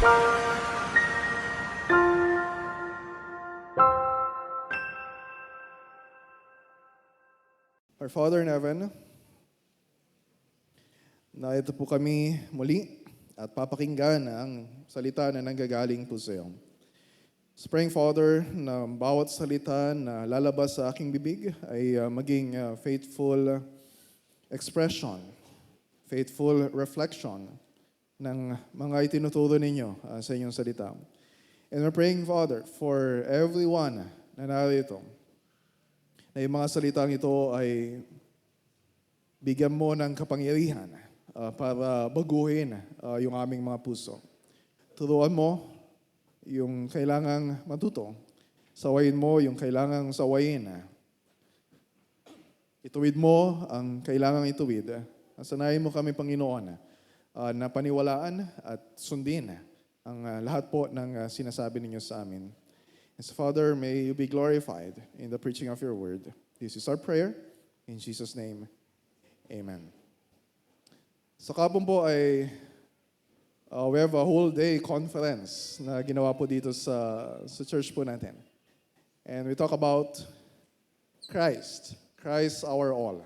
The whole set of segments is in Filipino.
Our Father in heaven, narito po kami muli at papakinggan ang salita na nanggagaling po sa iyo. Praying, Father, na bawat salita na lalabas sa aking bibig ay maging faithful expression, faithful reflection ng mga itinuturo ninyo sa inyong salita. And we're praying, Father, for everyone na narito, na yung mga salitang ito ay bigyan mo ng kapangyarihan para baguhin yung aming mga puso. Turuan mo yung kailangang matuto. Sawayin mo yung kailangang sawayin. Ituwid mo ang kailangang ituwid. Sanayin mo kami, Panginoon, na paniwalaan at sundin ang lahat po ng sinasabi ninyo sa amin. And so, Father, may you be glorified in the preaching of your word. This is our prayer. In Jesus' name, amen. Sa kapon po ay we have a whole day conference na ginawa po dito sa church po natin. And we talk about Christ our all.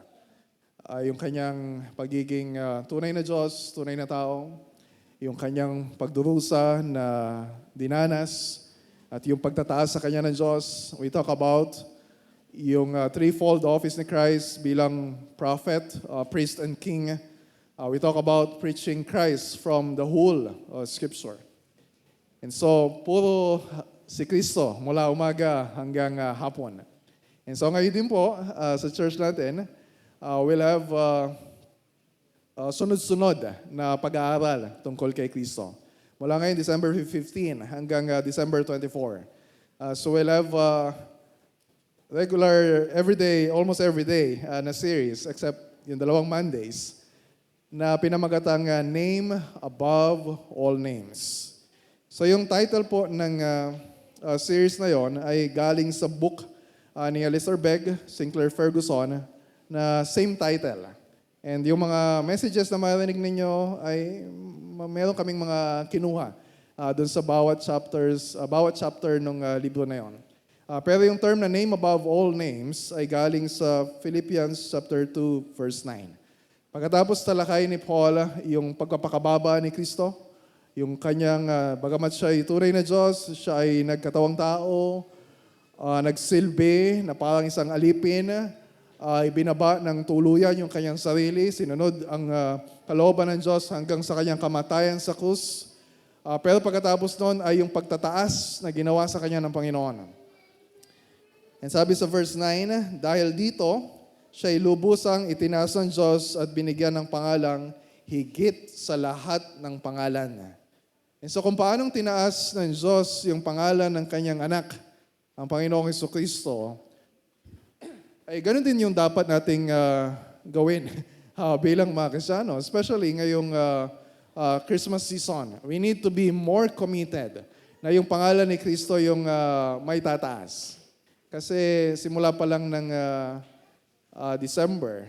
Yung kanyang pagiging tunay na Diyos, tunay na tao, yung kanyang pagdurusa na dinanas, at yung pagtataas sa kanya ng Diyos. We talk about yung threefold office ni Christ bilang prophet, priest, and king. We talk about preaching Christ from the whole Scripture. And so, puro si Kristo mula umaga hanggang hapon. And so ngayon din po, sa church natin, we'll have sunod-sunod na pag-aaral tungkol kay Kristo. Mula ngayon, December 15 hanggang December 24. So we'll have regular, everyday, almost everyday na series, except yung dalawang Mondays, na pinamagatang Name Above All Names. So yung title po ng series na yon ay galing sa book ni Alistair Begg, Sinclair Ferguson, na same title. And yung mga messages na marinig ninyo ay meron kaming mga kinuha doon sa bawat chapter ng libro na yon. Pero yung term na name above all names ay galing sa Philippians chapter 2 verse 9. Pagkatapos talakay ni Paul yung pagpapakababa ni Kristo, yung kanyang bagamat siya ay tunay na Diyos, siya ay nagkatawang tao, nagsilbi na parang isang alipin, ibinaba ng tuluyan yung kanyang sarili, sinunod ang kalooban ng Diyos hanggang sa kanyang kamatayan sa krus. Pero pagkatapos noon ay yung pagtataas na ginawa sa kanya ng Panginoon. And sabi sa verse 9, dahil dito, siya'y lubusang itinaas ng Diyos at binigyan ng pangalang higit sa lahat ng pangalan. And so kung paanong tinaas ng Diyos yung pangalan ng kanyang anak, ang Panginoong Jesucristo, ay ganun din yung dapat nating gawin bilang mga Kristiyano, especially ngayong Christmas season. We need to be more committed na yung pangalan ni Kristo yung may tataas. Kasi simula pa lang ng December,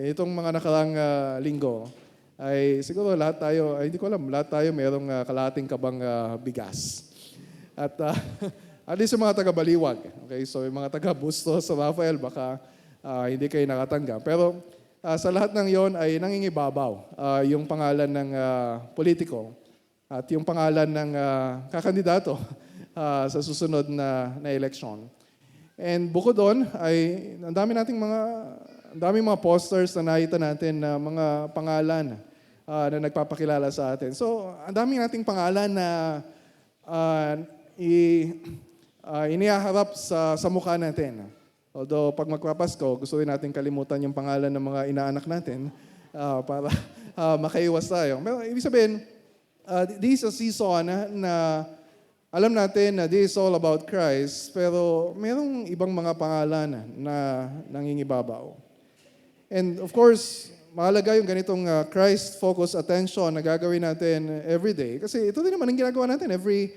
itong mga nakarang linggo, ay siguro lahat tayo, ay hindi ko alam, lahat tayo mayroong kalahating kabang bigas. At at least yung mga taga-Baliwag. Okay? So yung mga taga-Bustos sa Rafael, baka hindi kayo nakatanggap. Pero sa lahat ng yon ay nangingibabaw yung pangalan ng politiko at yung pangalan ng kakandidato sa susunod na eleksyon. And bukod doon, ay ang daming mga posters na nakita natin na mga pangalan na nagpapakilala sa atin. So, ang daming nating pangalan na inihaharap sa mukha natin. Although, pag magpapasko, gusto rin natin kalimutan yung pangalan ng mga inaanak natin para makaiwas tayo. Pero, ibig sabihin, this is a season na alam natin na this is all about Christ, pero mayroong ibang mga pangalan na nangingibabaw. And of course, mahalaga yung ganitong Christ-focused attention na gagawin natin every day. Kasi ito din naman ang ginagawa natin every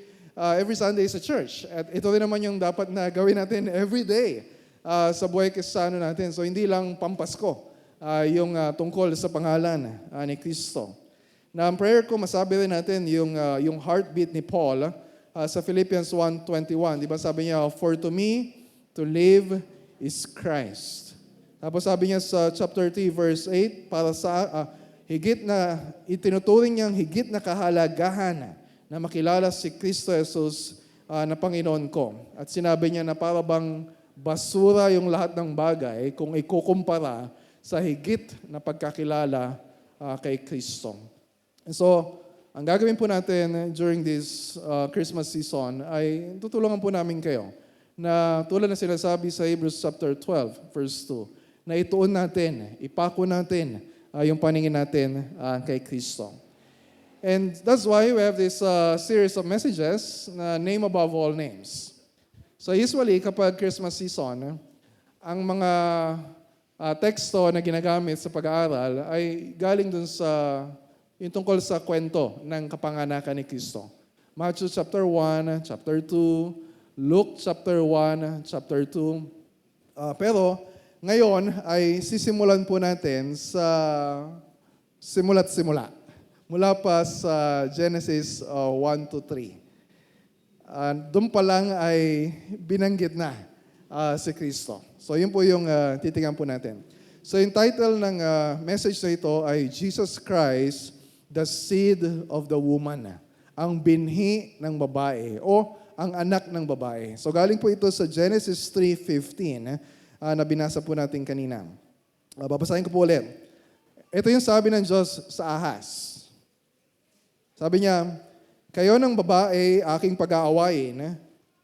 Sunday sa church. At ito rin naman yung dapat na gawin natin every day sa buhay Kristiyano natin. So hindi lang pampasko yung tungkol sa pangalan ni Kristo. Na ang prayer ko, masabi rin natin yung heartbeat ni Paul sa Philippians 1:21. Di ba sabi niya, "For to me, to live is Christ." Tapos sabi niya sa chapter 3, verse 8, para sa itinuturing niyang higit na kahalagahan na makilala si Kristo Jesus na Panginoon ko. At sinabi niya na para bang basura yung lahat ng bagay kung ikukumpara sa higit na pagkakilala kay Kristo. So, ang gagawin po natin during this Christmas season ay tutulungan po namin kayo na tulad na sinasabi sa Hebrews chapter 12, verse 2, na ituon natin, ipako natin yung paningin natin kay Kristo. And that's why we have this series of messages na name above all names. So usually, kapag Christmas season, ang mga teksto na ginagamit sa pag-aaral ay galing dun sa yung tungkol sa kwento ng kapanganakan ni Kristo. Matthew chapter 1, chapter 2, Luke chapter 1, chapter 2. Pero ngayon ay sisimulan po natin sa simula't simula. Mula pa sa Genesis 1 to 3. Doon pa lang ay binanggit na si Kristo. So yun po yung titingnan po natin. So yung title ng message na ito ay Jesus Christ, the seed of the woman. Ang binhi ng babae o ang anak ng babae. So galing po ito sa Genesis 3:15 na binasa po natin kanina. Babasahin ko po ulit. Ito yung sabi ng Diyos sa ahas. Sabi niya, "Kayo ng babae aking pag-aawain,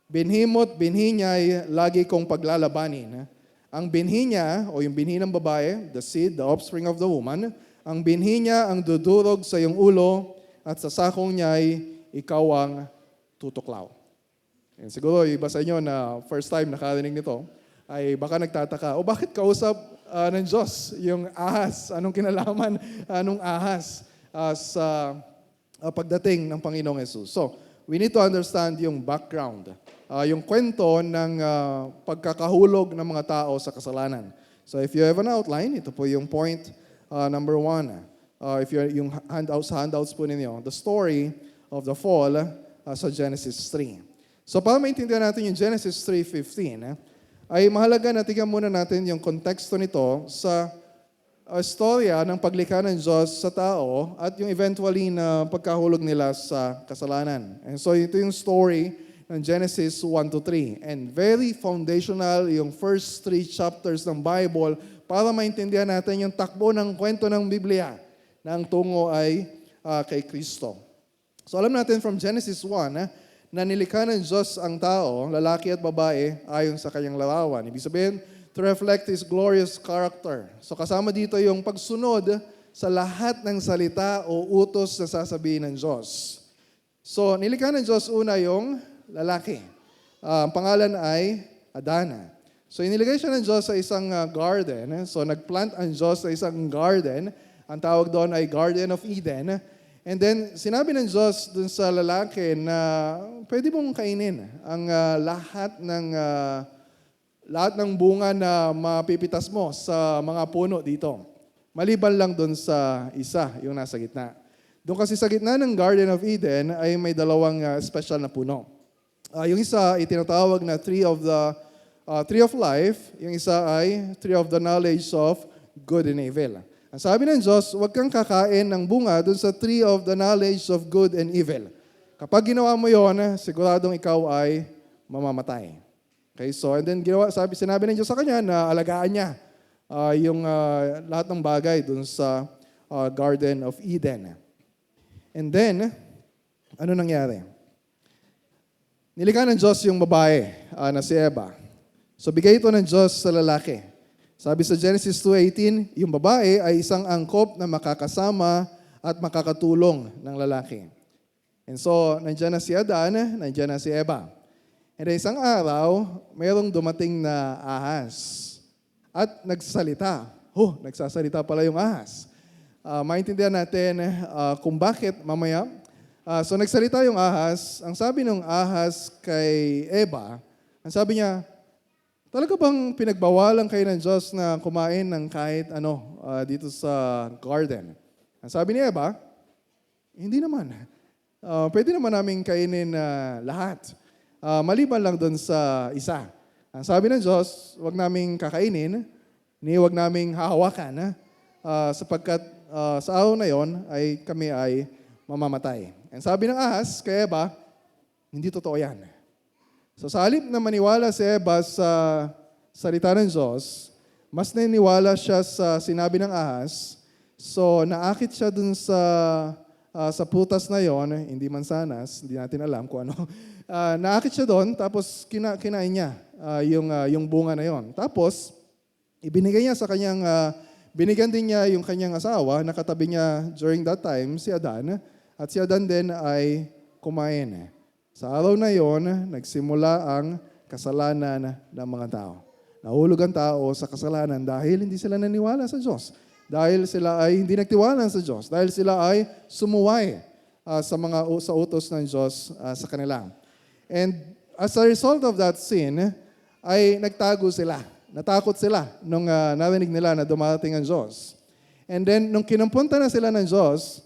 binhi mo't binhi niya'y lagi kong paglalabanin. Ang binhi niya, o yung binhi ng babae, the seed, the offspring of the woman, ang binhi niya ang dudurog sa iyong ulo at sa sakong niya'y ikaw ang tutuklaw." And siguro, iba sa inyo na first time nakarinig nito, ay baka nagtataka, bakit kausap ng Diyos yung ahas? Anong kinalaman anong ahas sa pagdating ng Panginoong Jesus? So, we need to understand yung background, yung kwento ng pagkakahulog ng mga tao sa kasalanan. So, if you have an outline, ito po yung point number 1. If yung handouts po ninyo, the story of the fall sa Genesis 3. So, para maintindihan natin yung Genesis 3:15, ay mahalaga na tingnan muna natin yung konteksto nito sa istorya ng paglikha ng Diyos sa tao at yung eventually na pagkahulog nila sa kasalanan. And so ito yung story ng Genesis 1 to 3. And very foundational yung first 3 chapters ng Bible para maintindihan natin yung takbo ng kwento ng Biblia na ang tungo ay kay Kristo. So alam natin from Genesis 1, na nilikha ng Diyos ang tao, lalaki at babae, ayon sa kanyang larawan. Ibig sabihin, to reflect His glorious character. So kasama dito yung pagsunod sa lahat ng salita o utos na sasabihin ng Diyos. So nilikha ng Diyos una yung lalaki. Ang pangalan ay Adana. So inilagay siya ng Diyos sa isang garden. So nagplant ang Diyos sa isang garden. Ang tawag doon ay Garden of Eden. And then, sinabi ng Diyos dun sa lalaki na pwede mong kainin ang lahat ng bunga na mapipitas mo sa mga puno dito. Maliban lang dun sa isa, yung nasa gitna. Doon kasi sa gitna ng Garden of Eden ay may dalawang special na puno. Yung isa ay tinatawag na Tree of Life. Yung isa ay Tree of the Knowledge of Good and Evil. Ang sabi ng Diyos, huwag kang kakain ng bunga dun sa tree of the knowledge of good and evil. Kapag ginawa mo yon, siguradong ikaw ay mamamatay. Okay, so and then sinabi ng Diyos sa kanya na alagaan niya yung lahat ng bagay dun sa Garden of Eden. And then, ano nangyari? Nilikha ng Diyos yung babae na si Eva. So bigay ito ng Diyos sa lalaki. Sabi sa Genesis 2:18, yung babae ay isang angkop na makakasama at makakatulong ng lalaki. And so, nandiyan na si Adan, nandiyan na si Eva. And isang araw, mayroong dumating na ahas at nagsasalita. Nagsasalita pala yung ahas. Maintindihan natin kung bakit mamaya. So nagsalita yung ahas. Ang sabi ng ahas kay Eva, ang sabi niya, talaga bang pinagbawalan kayo ng Diyos na kumain ng kahit ano dito sa garden? Ang sabi ni Eva, Hindi naman. Pwede naman namin kainin lahat. Maliban lang doon sa isa. Ang sabi ng Diyos, huwag naming kakainin, ni huwag naming hahawakan, sapagkat sa araw na yon ay kami ay mamamatay. And sabi ng ahas, kay Eva, hindi totoo yan. So sa halip na maniwala si Eva sa salita ng Diyos, mas naniniwala siya sa sinabi ng ahas. So naakit siya dun sa prutas na yon, hindi mansanas, hindi natin alam kung ano. Naakit siya doon, tapos kinain niya yung bunga na yon. Tapos, ibinigay niya sa kanyang, binigyan din niya yung kanyang asawa, nakatabi niya during that time, si Adan, at si Adan din ay kumain. Sa araw na yon, nagsimula ang kasalanan ng mga tao. Nahulog ang tao sa kasalanan dahil hindi sila naniwala sa Diyos. Dahil sila ay hindi nagtiwala sa Diyos. Dahil sila ay sumuway sa utos ng Diyos sa kanila. And as a result of that sin, ay nagtago sila. Natakot sila nung narinig nila na dumating ang Diyos. And then, nung kinumpunta na sila ng Diyos,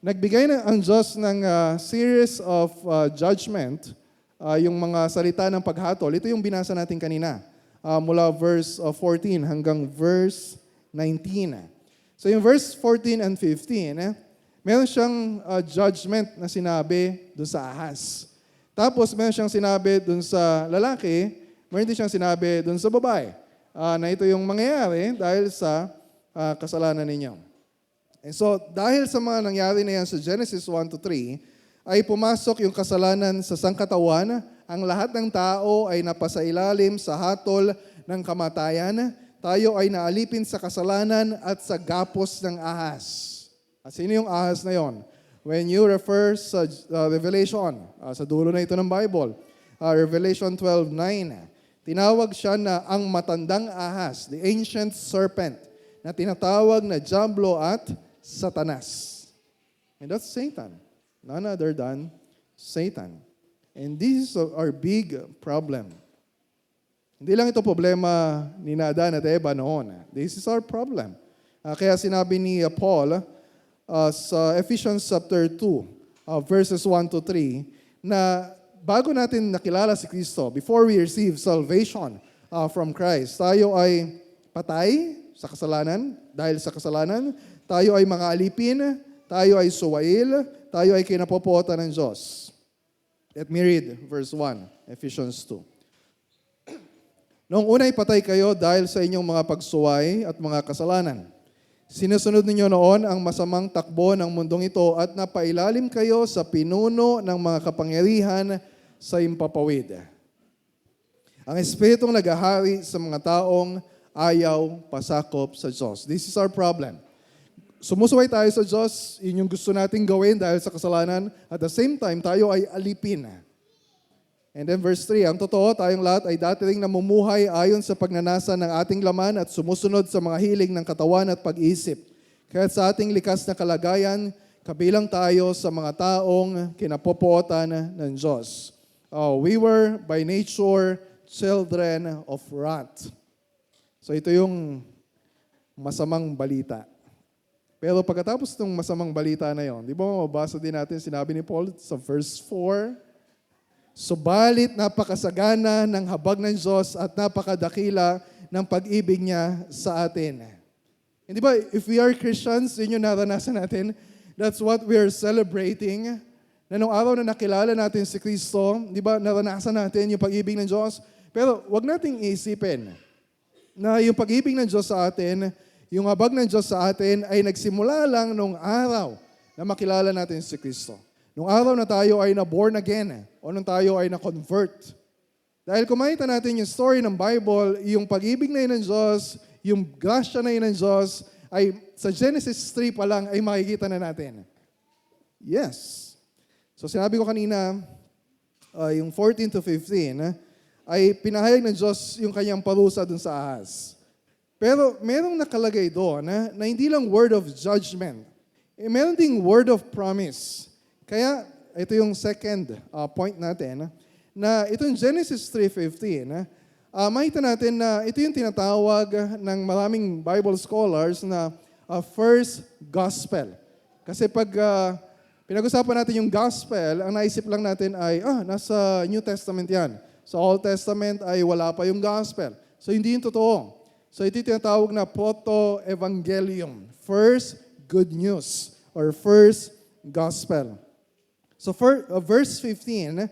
nagbigay na ang Diyos ng series of judgment, yung mga salita ng paghatol. Ito yung binasa natin kanina. Mula verse 14 hanggang verse 19. So yung verse 14 and 15, meron siyang judgment na sinabi doon sa ahas. Tapos meron siyang sinabi doon sa lalaki, meron din siyang sinabi doon sa babae, na ito yung mangyayari dahil sa kasalanan ninyo. And so dahil sa mga nangyari na yan sa Genesis 1-3, ay pumasok yung kasalanan sa sangkatawan. Ang lahat ng tao ay napasailalim sa hatol ng kamatayan. Tayo ay naalipin sa kasalanan at sa gapos ng ahas. At sino yung ahas na yon? When you refer sa Revelation, sa dulo na ito ng Bible, Revelation 12:9, tinawag siya na ang matandang ahas, the ancient serpent, na tinatawag na Diablo at Satanas. And that's Satan. None other than Satan. And this is our big problem. Hindi lang ito problema ni Adan at Eva noon. This is our problem. Kaya sinabi ni Paul sa Ephesians chapter 2, verses 1-3, na bago natin nakilala si Kristo, before we receive salvation from Christ, tayo ay patay sa kasalanan. Dahil sa kasalanan, tayo ay mga alipin, tayo ay suwail, tayo ay kinapopuotan ng Diyos. Let me read verse 1, Ephesians 2. Noong una'y patay kayo dahil sa inyong mga pagsuway at mga kasalanan. Sinusunod ninyo noon ang masamang takbo ng mundong ito at napailalim kayo sa pinuno ng mga kapangyarihan sa impapawid. Ang Espiritong naghahari sa mga taong ayaw pasakop sa Diyos. This is our problem. Sumusuway tayo sa Diyos, yun yung gusto nating gawin dahil sa kasalanan. At the same time, tayo ay alipin. And then verse 3, ang totoo, tayong lahat ay dati ring namumuhay ayon sa pagnanasa ng ating laman at sumusunod sa mga hiling ng katawan at pag-isip. Kaya sa ating likas na kalagayan, kabilang tayo sa mga taong kinapopuotan ng Diyos. We were by nature children of wrath. So ito yung masamang balita. Pero pagkatapos ng masamang balita na yon, di ba mababasa din natin, sinabi ni Paul sa verse 4, subalit napakasagana ng habag ng Diyos at napakadakila ng pag-ibig niya sa atin. Hindi ba, if we are Christians, yun yung naranasan natin, that's what we are celebrating. Na nung araw na nakilala natin si Kristo, di ba, naranasan natin yung pag-ibig ng Diyos. Pero wag nating isipin na yung pag-ibig ng Diyos sa atin, yung habag ng Diyos sa atin ay nagsimula lang nung araw na makilala natin si Kristo. Nung araw na tayo ay na-born again o nung tayo ay na-convert. Dahil kung makita natin yung story ng Bible, yung pag-ibig na yun ng Diyos, yung grasya na yun ng Diyos, ay sa Genesis 3 pa lang ay makikita na natin. Yes. So sinabi ko kanina, yung 14-15, ay pinahayag ng Diyos yung kanyang parusa dun sa ahas. Pero merong nakalagay doon na hindi lang word of judgment. Meron ding word of promise. Kaya ito yung second point natin, na itong Genesis 3:15, makita natin na ito yung tinatawag ng maraming Bible scholars na first gospel. Kasi pag pinag-usapan natin yung gospel, ang naisip lang natin ay, nasa New Testament yan. Sa Old Testament ay wala pa yung gospel. So hindi yung totoo. So ito yung tinatawag na proto-evangelium. First good news or first gospel. So verse 15,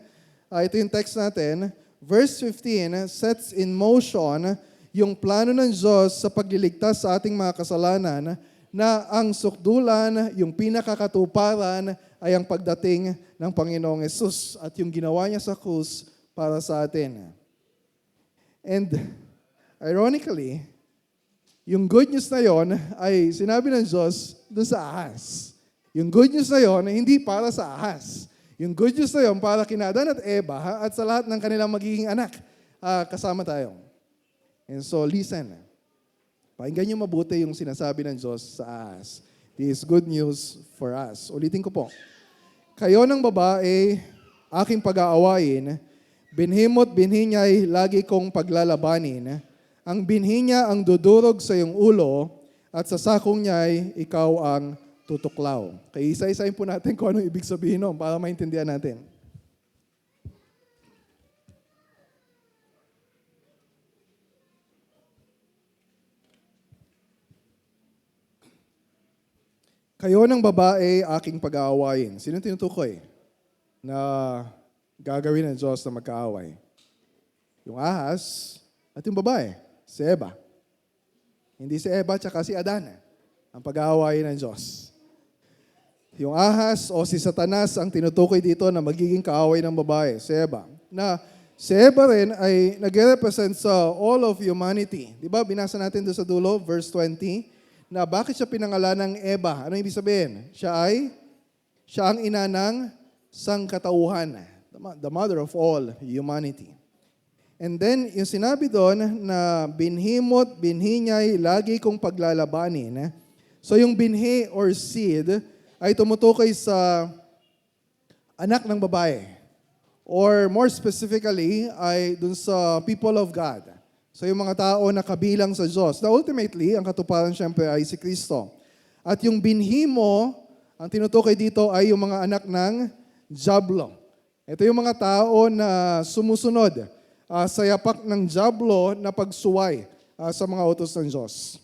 ito yung text natin. Verse 15 sets in motion yung plano ng Diyos sa pagliligtas sa ating mga kasalanan na ang sukdulan, yung pinakakatuparan ay ang pagdating ng Panginoong Yesus at yung ginawa niya sa krus para sa atin. And ironically, yung good news na yon ay sinabi ng Diyos doon sa ahas. Yung good news na yon hindi para sa ahas. Yung good news na yon para kina Adan at Eva at sa lahat ng kanilang magiging anak. Kasama tayo. And so listen. Pakinggan niyo mabuti yung sinasabi ng Diyos sa ahas. This is good news for us. Ulitin ko po. Kayo ng babae, aking pag-aawain, binhi mo't binhi niya'y lagi kong paglalabanin. Ang binhi niya ang dudurog sa iyong ulo at sa sakong niya'y ikaw ang tutuklaw. Kaya isa-isahin po natin kung anong ibig sabihin nun para maintindihan natin. Kayo ng babae, aking pag-aawain. Sino tinutukoy na gagawin ng Diyos na magkaaway? Yung ahas at yung babae, si Eva. Hindi si Eva tsaka si Adan ang pag-aawain ng Diyos. Yung ahas o si Satanas ang tinutukoy dito na magiging kaaway ng babae, si Eva. Na si Eva rin ay nag-represent sa all of humanity. Di ba? Binasa natin doon sa dulo, verse 20, na bakit siya pinangalan ng Eva? Ano ibig sabihin? Siya ang ina ng sangkatauhan, the mother of all humanity. And then, yung sinabi doon na binhi mo't binhi niya'y lagi kong paglalabanin. So yung binhi or seed ay tumutukoy sa anak ng babae. Or more specifically, ay dun sa people of God. So yung mga tao na kabilang sa Diyos. Na ultimately, ang katuparan siyempre ay si Kristo. At yung binhi mo, ang tinutukoy dito ay yung mga anak ng Diablo. Ito yung mga tao na sumusunod sa yapak ng Diablo na pagsuway sa mga utos ng Diyos.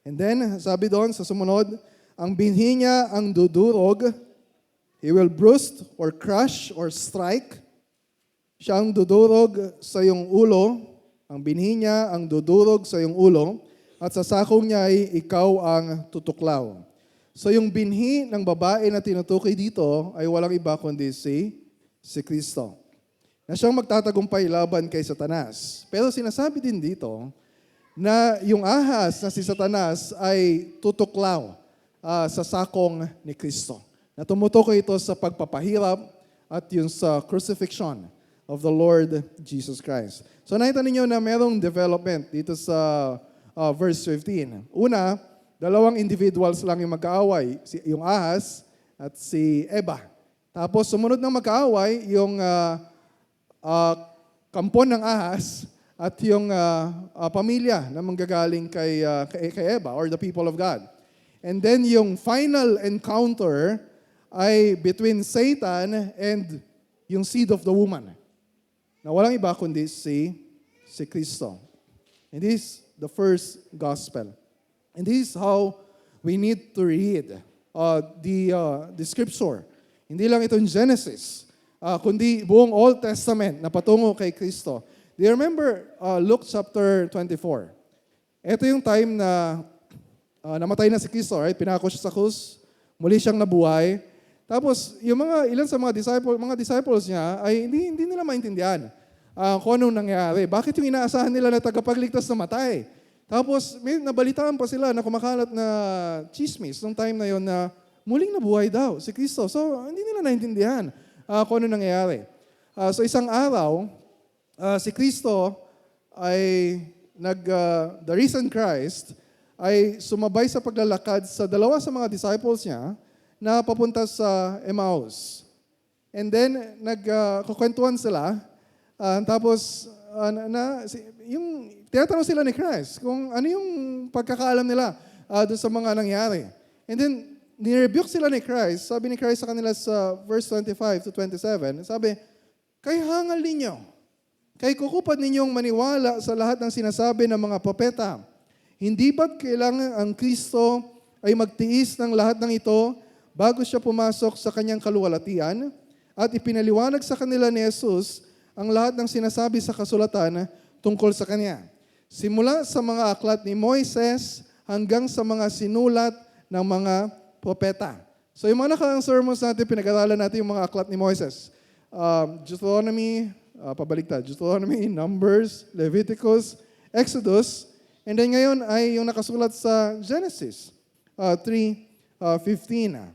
And then, sabi doon sa sumunod, ang binhi niya ang dudurog, he will bruise or crush or strike. Siya ang dudurog sa iyong ulo, ang binhi niya ang dudurog sa iyong ulo, at sa sakong niya ay ikaw ang tutuklaw. So yung binhi ng babae na tinutukoy dito ay walang iba kundi si Kristo. Na siyang magtatagumpay laban kay Satanas. Pero sinasabi din dito na yung ahas na si Satanas ay tutuklaw sa sakong ni Kristo. Na tumutukoy ito sa pagpapahirap at yung sa crucifixion of the Lord Jesus Christ. So nakita ninyo na merong development dito sa verse 15. Una, dalawang individuals lang yung magkaaway, yung ahas at si Eva. Tapos sumunod ng magkaaway, yung kampon ng ahas at yung pamilya na manggagaling kay Eva or the people of God. And then yung final encounter ay between Satan and yung seed of the woman. Na walang iba kundi si Kristo. And this is the first gospel. And this is how we need to read the scripture. Hindi lang ito in Genesis, kundi buong Old Testament na patungo kay Kristo. Do you remember Luke chapter 24? Ito yung time na namatay na si Kristo, right? Pinako siya sa krus, muli siyang nabuhay. Tapos, yung ilan sa mga disciples niya ay hindi nila maintindihan kung anong nangyari. Bakit yung inaasahan nila na tagapagligtas na matay? Tapos, may nabalitaan pa sila na kumakalat na chismis nung time na yon na muling nabuhay daw si Kristo. So, hindi nila naintindihan kung anong nangyari. So, isang araw, si Kristo ay the risen Christ ay sumabay sa paglalakad sa dalawa sa mga disciples niya na papunta sa Emmaus. And then, nagkukwentuhan sila. Tapos, yung tinatanong sila ni Christ kung ano yung pagkakaalam nila doon sa mga nangyari. And then, nirebuke sila ni Christ, sabi ni Christ sa kanila sa verse 25 to 27, sabi, kay hangal ninyo, kay kukupad ninyong maniwala sa lahat ng sinasabi ng mga propeta. Hindi ba't kailangan ang Kristo ay magtiis ng lahat ng ito bago siya pumasok sa kanyang kaluwalhatian? At ipinaliwanag sa kanila ni Jesus ang lahat ng sinasabi sa kasulatan tungkol sa kanya. Simula sa mga aklat ni Moises hanggang sa mga sinulat ng mga propeta. So yung mga nakaraang sermons natin, pinag-aralan natin yung mga aklat ni Moises. Deuteronomy, Deuteronomy, Numbers, Leviticus, Exodus, and then ngayon ay yung nakasulat sa Genesis 3:15.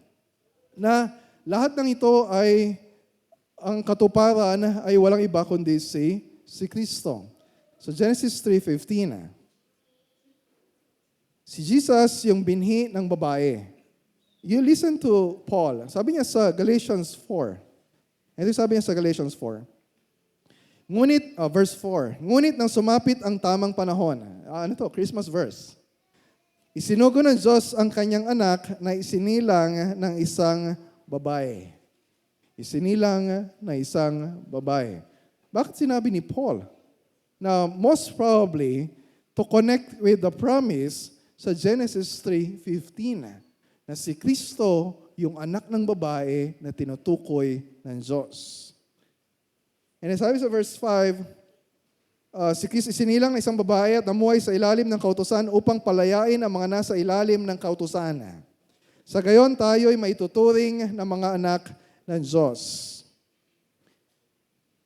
Na lahat ng ito ay ang katuparan ay walang iba kundi si Kristo. So Genesis 3:15. Si Jesus yung binhi ng babae. You listen to Paul. Sabi niya sa Galatians 4. Ito sabi niya sa Galatians 4. Ngunit, verse 4, ngunit nang sumapit ang tamang panahon. Ano to? Christmas verse. Isinugo ng Diyos ang kanyang anak na isinilang ng isang babae. Isinilang na isang babae. Bakit sinabi ni Paul? Now, most probably, to connect with the promise sa Genesis 3:15 na si Kristo yung anak ng babae na tinutukoy ng Diyos. And sabi sa verse 5, si Kristo isinilang na isang babae at namuhay sa ilalim ng kautusan upang palayain ang mga nasa ilalim ng kautusan. Sa gayon, tayo'y maituturing na mga anak ng Diyos.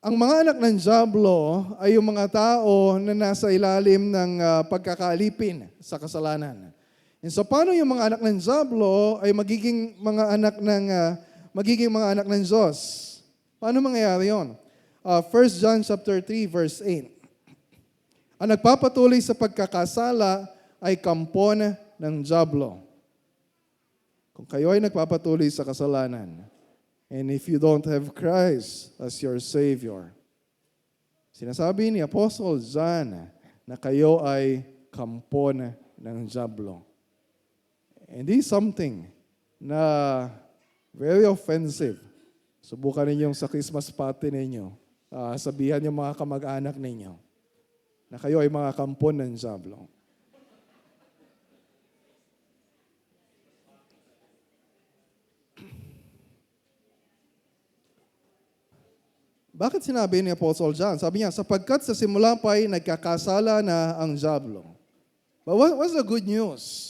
Ang mga anak ng Diablo ay yung mga tao na nasa ilalim ng pagkakaalipin sa kasalanan. And so paano yung mga anak ng Diablo ay magiging mga anak ng Diyos? Paano mangyayari yon? 1 John chapter 3 verse 8. Ang nagpapatuloy sa pagkakasala ay kampon ng Diablo. Kung kayo ay nagpapatuloy sa kasalanan, and if you don't have Christ as your Savior, sinasabi ni Apostle John na kayo ay kampon ng Diablo. And this is something na very offensive. Subukan ninyong sa Christmas party ninyo, sabihan yung mga kamag-anak ninyo na kayo ay mga kampon ng Diablo. Bakit sinabi ni Apostle John? Sabi niya, sapagkat sa simula pa ay nagkakasala na ang Diablo. But what's the good news?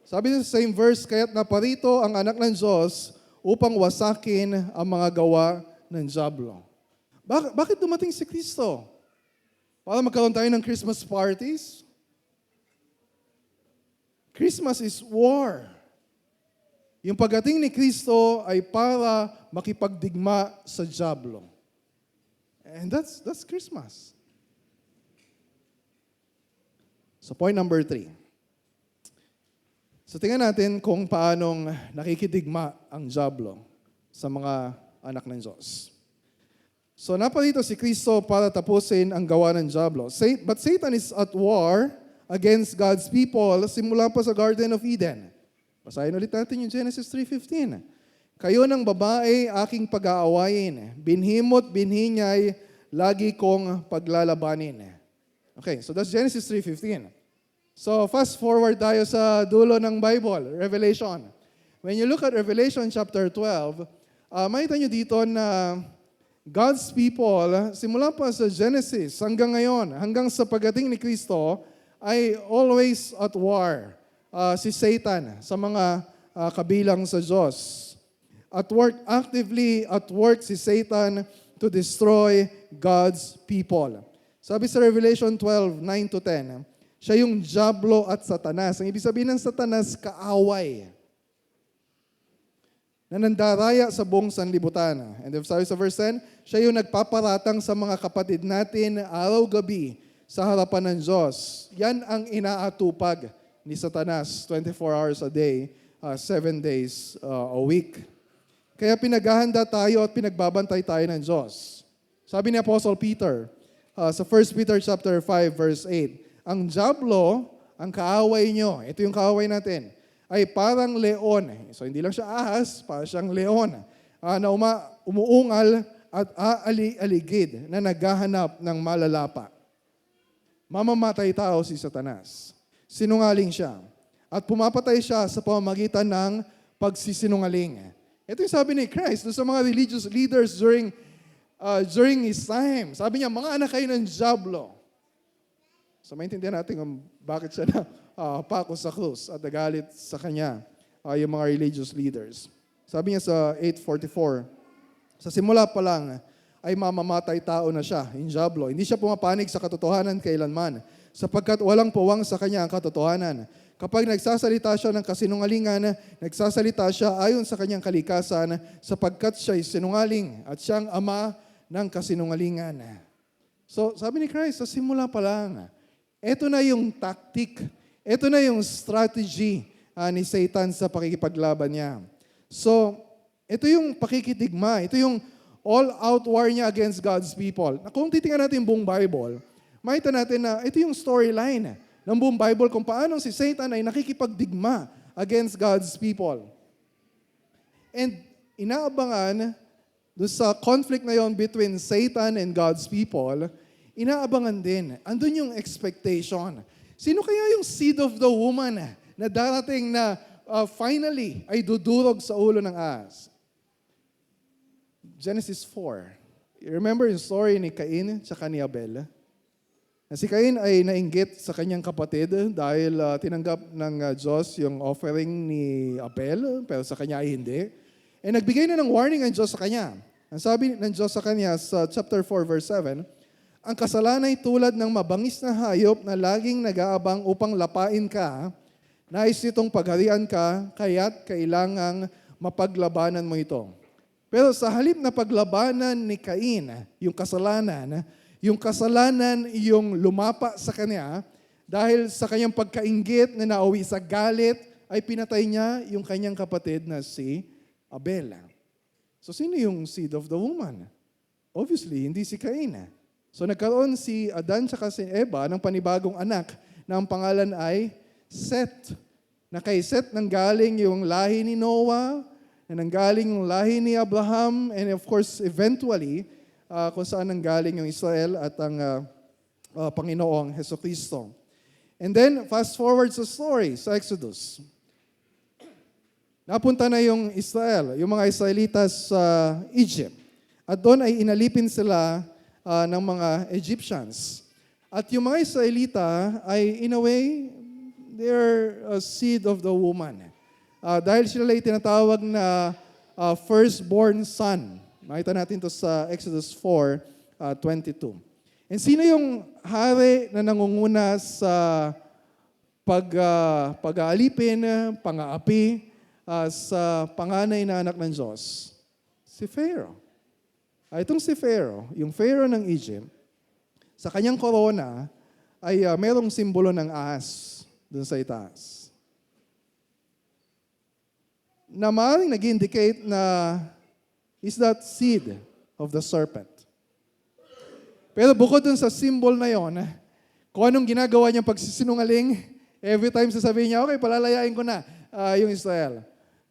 Sabi niya sa same verse, kaya't naparito ang anak ng Diyos upang wasakin ang mga gawa ng Diablo. Bakit dumating si Kristo? Para magkaroon tayo ng Christmas parties? Christmas is war. Yung pagdating ni Kristo ay para makipagdigma sa Diablo. And that's Christmas. So point number 3. So tingnan natin kung paanong nakikidigma ang Diablo sa mga anak ng Diyos. So naparito si Kristo para tapusin ang gawa ng Diablo. But Satan is at war against God's people simula pa sa Garden of Eden. Basahin ulit natin yung Genesis 3:15. Kayo ng babae aking pag-aawayin, binhimo't binhi niya'y lagi kong paglalabanin. Okay, so that's Genesis 3:15. So fast forward tayo sa dulo ng Bible, Revelation. When you look at Revelation chapter 12, makita nyo dito na God's people, simula pa sa Genesis hanggang ngayon, hanggang sa pagdating ni Kristo, ay always at war. Si Satan sa mga kabilang sa Diyos. Actively at work si Satan to destroy God's people. Sabi sa Revelation 12:9-10, siya yung Diablo at Satanas. Ang ibig sabihin ng Satanas, kaaway. Na nandaraya sa buong sanlibutan. And if sabi sa verse 10, siya yung nagpaparatang sa mga kapatid natin araw-gabi sa harapan ng Diyos. Yan ang inaatupag ni Satanas 24 hours a day, 7 days a week. Kaya pinaghahanda tayo at pinagbabantay tayo ng Diyos. Sabi ni Apostle Peter sa 1 Peter chapter 5 verse 8, ang Diablo, ang kaaway nyo, ito yung kaaway natin, ay parang leon. So hindi lang siya ahas, para siyang leon na umuungal at aali-aligid na naghahanap ng malalapa. Mamamatay tao si Satanas. Sinungaling siya. At pumapatay siya sa pamamagitan ng pagsisinungaling. Ito yung sabi ni Christ sa mga religious leaders during His time. Sabi niya, mga anak kayo ng dyablo. So maintindihan natin kung bakit siya pako sa krus at nagalit sa kanya yung mga religious leaders. Sabi niya sa 8:44, sa simula pa lang ay mamamatay tao na siya, yung dyablo. Hindi siya pumapanig sa katotohanan kailanman, sapagkat walang puwang sa kanya ang katotohanan. Kapag nagsasalita siya ng kasinungalingan, nagsasalita siya ayon sa kanyang kalikasan, sapagkat siya ay sinungaling at siyang ama ng kasinungalingan. So sabi ni Christ, sa simula pa lang, ito na yung tactic, ito na yung strategy ni Satan sa pakikipaglaban niya. So, ito yung pakikitigma, ito yung all-out war niya against God's people. Kung titingnan natin yung buong Bible, makita natin na ito yung storyline ng buong Bible kung paano si Satan ay nakikipagdigma against God's people. And inaabangan doon sa conflict na yon between Satan and God's people, inaabangan din. Andun yung expectation. Sino kaya yung seed of the woman na darating na finally ay dudurog sa ulo ng ahas? Genesis 4. You remember yung story ni Cain at ni Abel? Na si Cain ay nainggit sa kanyang kapatid dahil tinanggap ng Diyos yung offering ni Abel, pero sa kanya ay hindi. And nagbigay na ng warning ang Diyos sa kanya. Ang sabi ng Diyos sa kanya sa chapter 4 verse 7, ang kasalanan ay tulad ng mabangis na hayop na laging nag-aabang upang lapain ka. Nais nitong pagharian ka, kaya't kailangang mapaglabanan mo ito. Pero sa halip na paglabanan ni Cain, yung kasalanan yung lumapa sa kanya dahil sa kanyang pagkainggit na nauwi sa galit, ay pinatay niya yung kanyang kapatid na si Abel. So sino yung seed of the woman? Obviously, hindi si Cain. So nagkaroon si Adan at si Eva ng panibagong anak na ang pangalan ay Seth. Na kay Seth nanggaling yung lahi ni Noah, na nanggaling yung lahi ni Abraham, and of course, eventually, kung saan nanggaling yung Israel at ang Panginoong Hesukristo. And then, fast forward sa story, sa Exodus. Napunta na yung Israel, yung mga Israelitas sa Egypt. At doon ay inalipin sila ng mga Egyptians. At yung mga Israelita ay, in a way, they're a seed of the woman. Dahil sila ay tinatawag na firstborn son. Makita natin to sa Exodus 4:22. And sino yung hari na nangunguna sa pag-aalipin, pang-aapi sa panganay na anak ng Diyos? Si Pharaoh. Itong si Pharaoh, yung Pharaoh ng Egypt, sa kanyang korona ay merong simbolo ng ahas dun sa itaas. Na maaaring nag-indicate na is that seed of the serpent. Pero bukod dun sa symbol na yon, kung anong ginagawa niyang pagsisinungaling, every time sasabihin niya, okay, palalayain ko na yung Israel.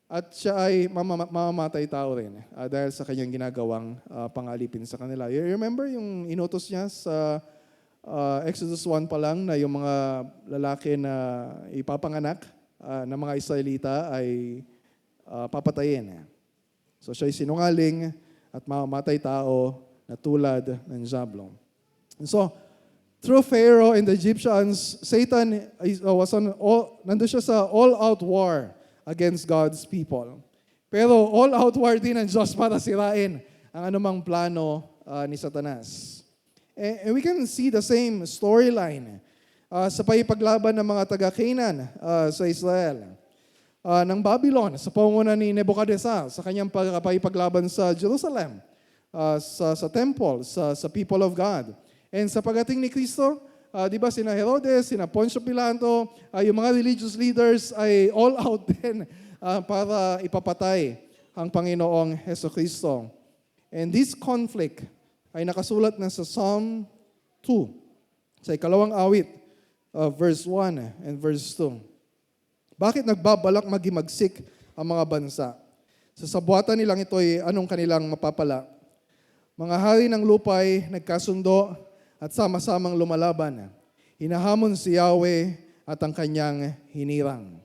At siya ay mamamatay tao rin dahil sa kanyang ginagawang pangalipin sa kanila. You remember yung inutos niya sa Exodus 1 pa lang na yung mga lalaki na ipapanganak ng mga Israelita ay papatayin. So siya ay sinungaling at mamamatay tao na tulad ng Jablong. And so, through Pharaoh and the Egyptians, Satan nandun siya sa all-out war against God's people. Pero all-out war din ng Diyos para sirain ang anumang plano ni Satanas. And we can see the same storyline sa paipaglaban ng mga taga-Canaan sa Israel. Ng Babylon, sa pangunguna ni Nebuchadnezzar, sa kanyang paipaglaban sa Jerusalem, sa temple, sa people of God. And sa pagdating ni Kristo, di ba sina Herodes, sina Poncio Pilato, yung mga religious leaders ay all out din para ipapatay ang Panginoong Hesukristo. And this conflict ay nakasulat na sa Psalm 2, sa ikalawang awit, verse 1 and verse 2. Bakit nagbabalak magimagsik ang mga bansa? Sa sabuatan nilang ito ay anong kanilang mapapala? Mga hari ng lupa ay nagkasundo at sama-samang lumalaban. Hinahamon si Yahweh at ang kanyang hinirang.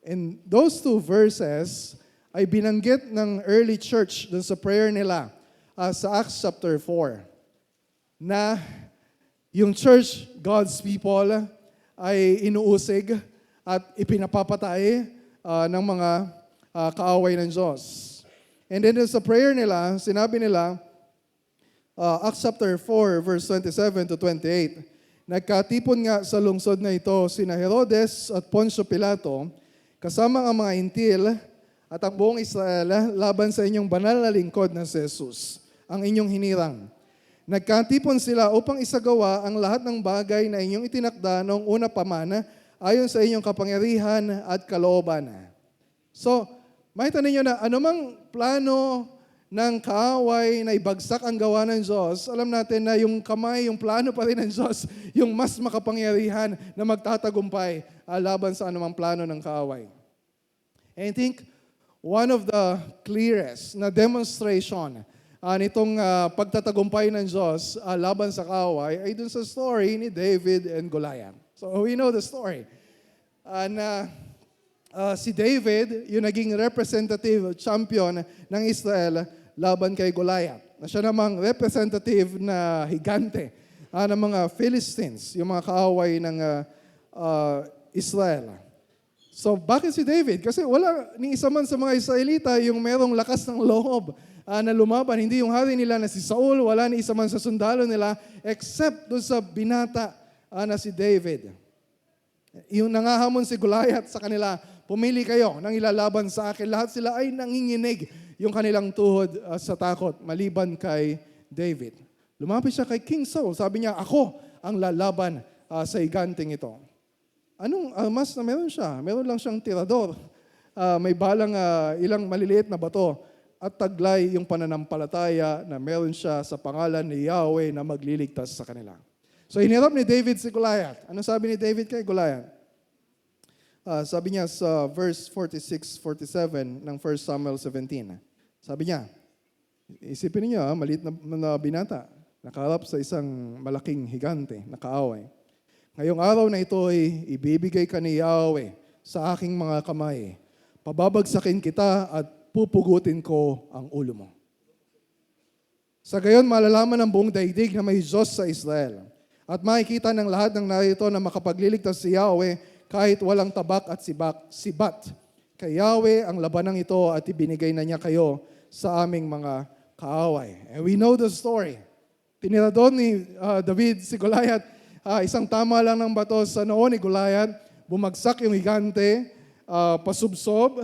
And those two verses ay binanggit ng early church dun sa prayer nila sa Acts chapter 4 na yung church, God's people, ay inuusig at ipinapapatay ng mga kaaway ng Diyos. And then sa prayer nila, sinabi nila, Acts chapter 4, verse 27 to 28, nagkatipon nga sa lungsod na ito sina Herodes at Poncio Pilato, kasama ang mga intil at ang buong Israel laban sa inyong banal na lingkod na si Jesus, ang inyong hinirang. Nagkatipon sila upang isagawa ang lahat ng bagay na inyong itinakda noong una pa man ayon sa inyong kapangyarihan at kalooban. So, makita ninyo na anumang plano ng kaaway na ibagsak ang gawa ng Diyos, alam natin na yung kamay, yung plano pa rin ng Diyos, yung mas makapangyarihan na magtatagumpay laban sa anumang plano ng kaaway. And I think one of the clearest na demonstration nitong pagtatagumpay ng Diyos laban sa kaaway ay dun sa story ni David and Goliath. So we know the story. Si David, yung naging representative champion ng Israel laban kay Goliath. Na siya namang representative na higante ng mga Philistines, yung mga kaaway ng Israel. So bakit si David? Kasi wala ni isa man sa mga Israelita yung merong lakas ng loob na lumaban. Hindi yung hari nila na si Saul, wala ni isa man sa sundalo nila except doon sa binata na si David. Yung nangahamon si Goliath sa kanila, pumili kayo ng ilalaban sa akin. Lahat sila ay nanginginig yung kanilang tuhod sa takot, maliban kay David. Lumapit siya kay King Saul. Sabi niya, ako ang lalaban sa higanting ito. Anong armas na meron siya? Meron lang siyang tirador. May balang ilang maliliit na bato at taglay yung pananampalataya na meron siya sa pangalan ni Yahweh na magliligtas sa kanila. So hinirap ni David si Goliath. Ano sabi ni David kay Goliath? Sabi niya sa verse 46-47 ng 1 Samuel 17. Sabi niya, isipin niyo, maliit na binata, nakaharap sa isang malaking higante, nakaaway. Ngayong araw na ito ay ibibigay ka ni Yahweh sa aking mga kamay. Pababagsakin kita at pupugutin ko ang ulo mo. Sa gayon, malalaman ng buong daigdig na may Diyos sa Israel. At makikita ng lahat ng narito na makapagliligtas si Yahweh kahit walang tabak at sibat. Kay Yahweh ang labanang ito at ibinigay na niya kayo sa aming mga kaaway. And we know the story. Tinira doon ni David si Goliath. Isang tama lang ng bato sa noo ni Goliath. Bumagsak yung higante, pasubsob.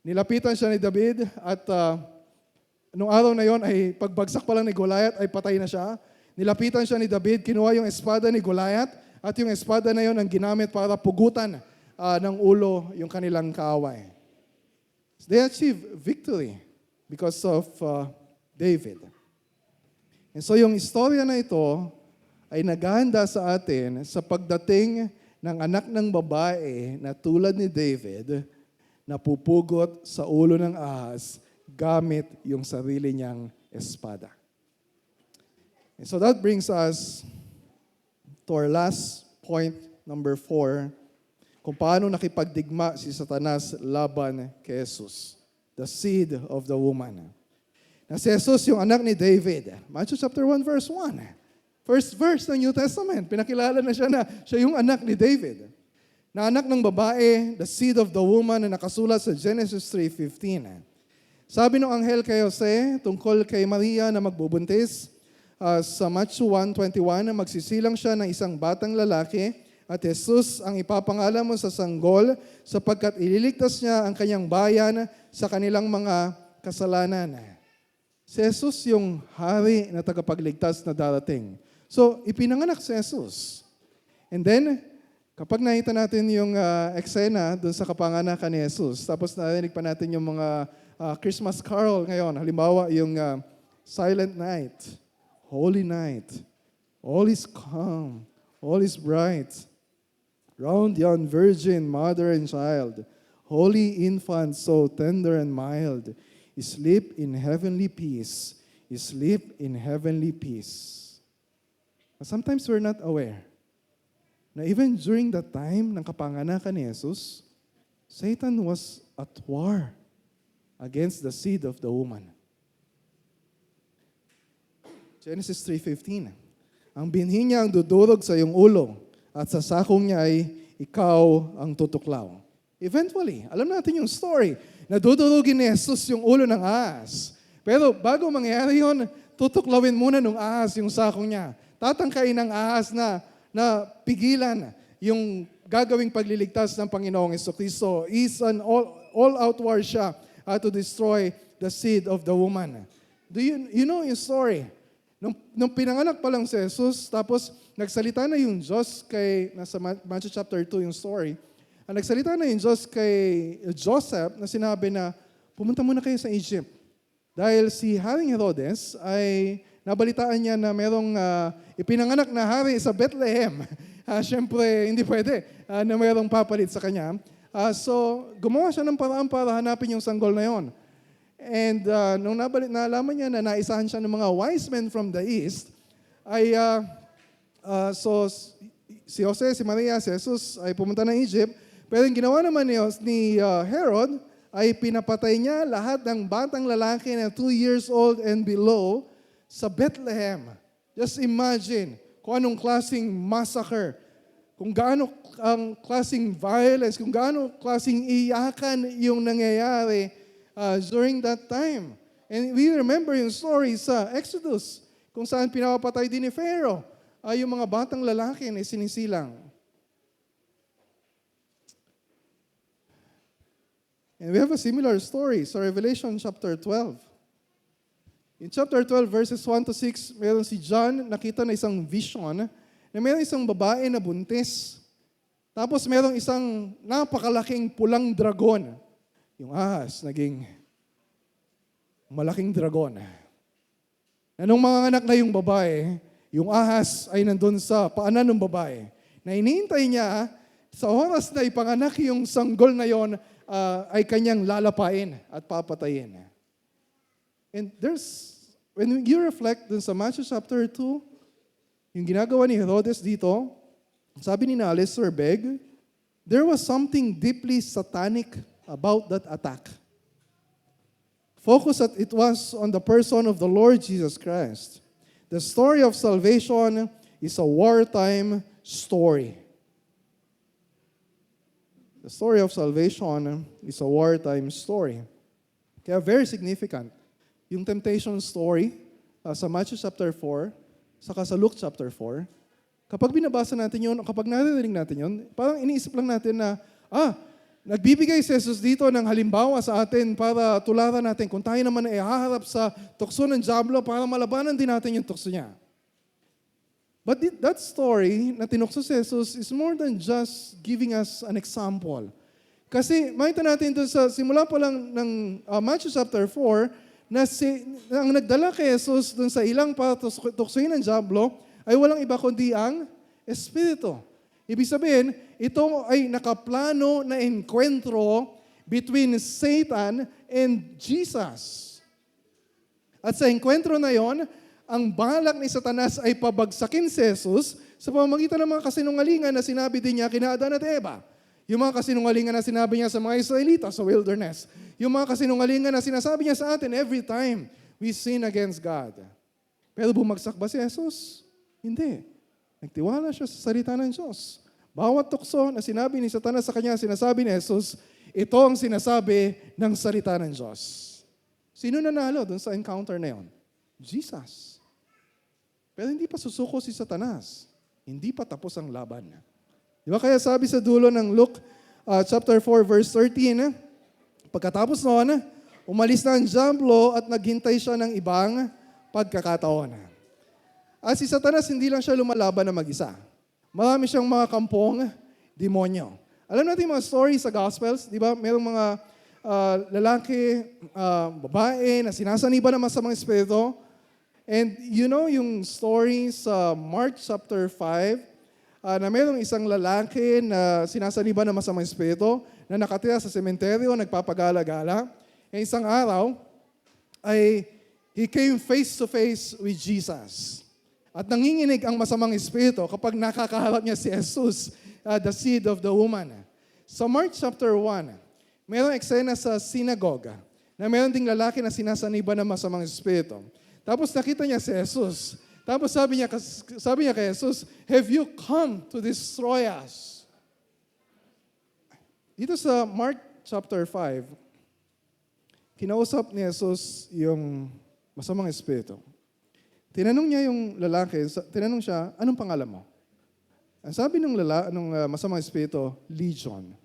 Nilapitan siya ni David at nung araw na yon ay pagbagsak pa lang ni Goliath ay patay na siya. Nilapitan siya ni David, kinuha yung espada ni Goliath at yung espada na yon ang ginamit para pugutan ng ulo yung kanilang kaaway. They achieved victory because of David. And so yung istorya na ito ay naghahanda sa atin sa pagdating ng anak ng babae na tulad ni David na pupugot sa ulo ng ahas gamit yung sarili niyang espada. And so that brings us to our last point, number 4, kung paano nakipagdigma si Satanas laban kay Jesus, the seed of the woman. Na si Jesus yung anak ni David. Matthew chapter 1 verse 1. First verse ng New Testament, pinakilala na siya yung anak ni David. Na anak ng babae, the seed of the woman na nakasulat sa Genesis 3:15. Sabi ng anghel kay Jose tungkol kay Maria na magbubuntis, sa Matthew 1:21 na magsisilang siya ng isang batang lalaki at Jesus ang ipapangalan mo sa sanggol sapagkat ililigtas niya ang kanyang bayan sa kanilang mga kasalanan. Si Jesus yung hari na tagapagligtas na darating. So, ipinanganak si Jesus. And then, kapag nakita natin yung eksena doon sa kapanganakan ni Jesus, tapos narinig pa natin yung mga Christmas carol ngayon, halimbawa yung Silent Night, Holy Night, all is calm, all is bright. Round yon virgin, mother and child, holy infant, so tender and mild, sleep in heavenly peace, sleep in heavenly peace. Sometimes we're not aware na even during the time ng kapanganakan ni Jesus, Satan was at war against the seed of the woman. Genesis 3:15. Ang binhi niya ang dudurog sa iyong ulo at sa sakong niya ay ikaw ang tutuklaw. Eventually, alam natin yung story. Nadudurugin ni Jesus yung ulo ng ahas. Pero bago mangyari yun, tutuklawin muna ng ahas yung sakong niya. Tatangkain ng ahas na pigilan yung gagawing pagliligtas ng Panginoong Jesucristo. Is an all-out war siya to destroy the seed of the woman. Do you know yung story? Nung pinanganak pa lang si Jesus, tapos nagsalita na yung Diyos kay, nasa Matthew chapter 2 yung story, nagsalita na yung Diyos kay Joseph na sinabi na, pumunta muna kayo sa Egypt. Dahil si Haring Herodes ay nabalitaan niya na merong ipinanganak na hari sa Bethlehem. Siyempre, hindi pwede na merong papalit sa kanya. So, gumawa siya ng paraan para hanapin yung sanggol na yon. And nung nalaman niya na naisahan siya ng mga wise men from the east, ay so si Jose, si Maria, si Jesus ay pumunta ng Egypt. Pero yung ginawa naman ni Herod ay pinapatay niya lahat ng batang lalaki na 2 years old and below sa Bethlehem. Just imagine kung anong klaseng massacre, kung gaano ang klaseng violence, kung gaano klaseng iyakan yung nangyayari during that time. And we remember yung story sa Exodus, kung saan pinapatay din ni Pharaoh yung mga batang lalaki na sinisilang. And we have a similar story sa Revelation chapter 12. In chapter 12, verses 1 to 6, meron si John nakita na isang vision na meron isang babae na buntis. Tapos meron isang napakalaking pulang dragon. Yung ahas, naging malaking dragon. Na nung mga anak na yung babae, yung ahas ay nandun sa paanan ng babae. Na iniintay niya, sa oras na ipanganak yung sanggol na yon, ay kanyang lalapain at papatayin. And when you reflect dun sa Matthew chapter 2, yung ginagawa ni Herodes dito, sabi ni Alistair Begg, there was something deeply satanic about that attack. It was on the person of the Lord Jesus Christ. The story of salvation is a wartime story. The story of salvation is a wartime story. Kaya very significant. Yung temptation story sa Matthew chapter 4, saka sa Luke chapter 4, kapag binabasa natin yun, kapag naririnig natin yun, parang iniisip lang natin na, nagbibigay si Jesus dito ng halimbawa sa atin para tularan natin kung tayo naman ay haharap sa tukso ng diablo para malabanan din natin yung tukso niya. But that story na tinukso si Jesus is more than just giving us an example. Kasi makita natin doon sa simula pa lang ng Matthew chapter 4 na ang nagdala kay Jesus doon sa ilang para tuksoin ng diablo ay walang iba kundi ang Espiritu. Ibig sabihin, ito ay nakaplano na enkwentro between Satan and Jesus. At sa enkwentro na yon, ang balak ni Satanas ay pabagsakin si Jesus sa pamamagitan ng mga kasinungalingan na sinabi din niya kina Adan at Eva. Yung mga kasinungalingan na sinabi niya sa mga Israelita sa wilderness. Yung mga kasinungalingan na sinasabi niya sa atin every time we sin against God. Pero bumagsak ba si Jesus? Hindi. Nagtiwala siya sa salita ng Diyos. Bawat tukso na sinabi ni Satanas sa kanya, sinasabi ni Jesus, ito ang sinasabi ng salita ng Diyos. Sino nanalo dun sa encounter na yon? Jesus. Pero hindi pa susuko si Satanas. Hindi pa tapos ang laban. Di ba kaya sabi sa dulo ng Luke chapter 4 verse 13, pagkatapos noon, umalis na ang diablo at naghintay siya ng ibang pagkakataon. At si Satanas, hindi lang siya lumalaban na mag-isa. Marami siyang mga kampong demonyo. Alam natin yung mga stories sa Gospels, di ba? Merong mga lalaki, babae na sinasaniba naman sa mga espiritu. And you know yung story sa Mark chapter 5, na mayroong isang lalaki na sinasaniban ng masamang espiritu na nakatira sa sementeryo, nagpapagala-gala. E isang araw, ay he came face to face with Jesus. At nanginginig ang masamang espiritu kapag nakakaharap niya si Jesus, the seed of the woman. Sa Mark chapter 1, mayroong eksena sa sinagoga na mayroon ding lalaki na sinasaniban ng masamang espiritu. Tapos nakita niya si Jesus. Tapos sabi niya kay Jesus, "Have you come to destroy us?" Dito sa Mark chapter 5, kinausap ni Jesus yung masamang espiritu. Tinanong niya yung lalaki, tinanong siya, "Anong pangalan mo?" Ang sabi nung masamang espiritu, Legion.